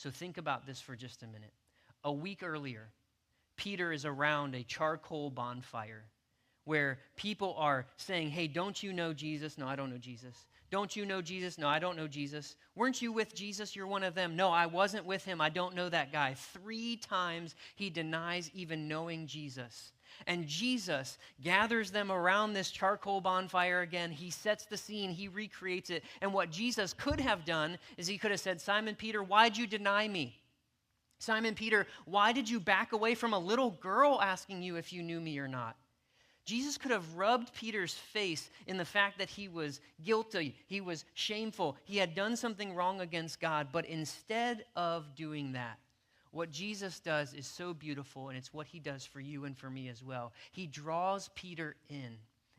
So think about this for just a minute. A week earlier, Peter is around a charcoal bonfire where people are saying, hey, don't you know Jesus? No, I don't know Jesus. Don't you know Jesus? No, I don't know Jesus. Weren't you with Jesus? You're one of them. No, I wasn't with him. I don't know that guy. 3 times he denies even knowing Jesus. And Jesus gathers them around this charcoal bonfire again. He sets the scene. He recreates it. And what Jesus could have done is he could have said, Simon Peter, why'd you deny me? Simon Peter, why did you back away from a little girl asking you if you knew me or not? Jesus could have rubbed Peter's face in the fact that he was guilty, he was shameful, he had done something wrong against God, but instead of doing that, what Jesus does is so beautiful, and it's what he does for you and for me as well. He draws Peter in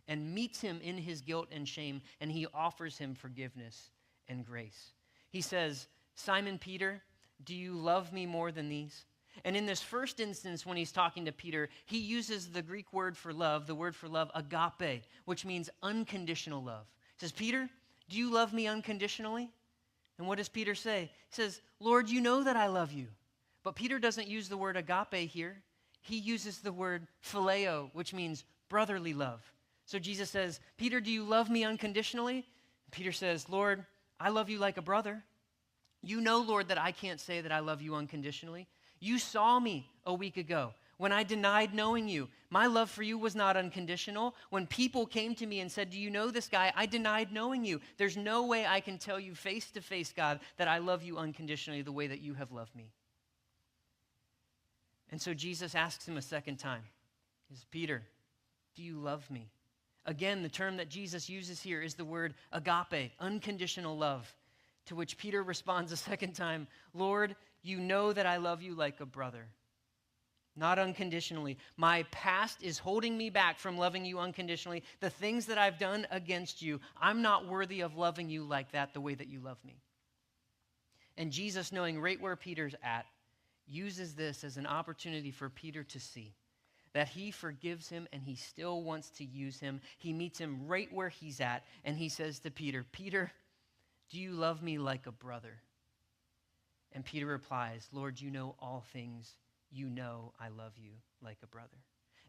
and meets him in his guilt and shame, and he offers him forgiveness and grace. He says, Simon Peter, do you love me more than these? And in this first instance, when he's talking to Peter, he uses the Greek word for love, the word for love, agape, which means unconditional love. He says, Peter, do you love me unconditionally? And what does Peter say? He says, Lord, you know that I love you. But Peter doesn't use the word agape here. He uses the word phileo, which means brotherly love. So Jesus says, Peter, do you love me unconditionally? And Peter says, Lord, I love you like a brother. You know, Lord, that I can't say that I love you unconditionally. You saw me a week ago when I denied knowing you. My love for you was not unconditional. When people came to me and said, do you know this guy? I denied knowing you. There's no way I can tell you face to face, God, that I love you unconditionally the way that you have loved me. And so Jesus asks him a second time. He says, Peter, do you love me? Again, the term that Jesus uses here is the word agape, unconditional love, to which Peter responds a second time, Lord, you know that I love you like a brother, not unconditionally. My past is holding me back from loving you unconditionally. The things that I've done against you, I'm not worthy of loving you like that the way that you love me. And Jesus, knowing right where Peter's at, uses this as an opportunity for Peter to see that he forgives him and he still wants to use him. He meets him right where he's at, and he says to Peter, Peter, do you love me like a brother? And Peter replies, Lord, you know all things. You know I love you like a brother.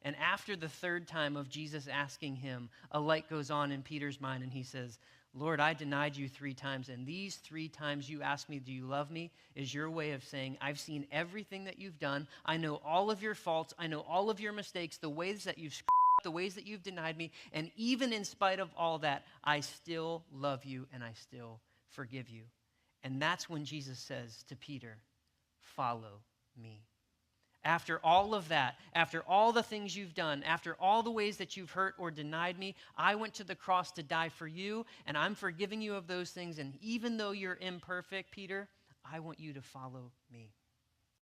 And after the third time of Jesus asking him, a light goes on in Peter's mind, and he says, Lord, I denied you 3 times, and these 3 times you asked me, do you love me, is your way of saying, I've seen everything that you've done. I know all of your faults. I know all of your mistakes, the ways that you've screwed up, the ways that you've denied me. And even in spite of all that, I still love you and I still forgive you. And that's when Jesus says to Peter, follow me. After all of that, after all the things you've done, after all the ways that you've hurt or denied me, I went to the cross to die for you, and I'm forgiving you of those things. And even though you're imperfect, Peter, I want you to follow me.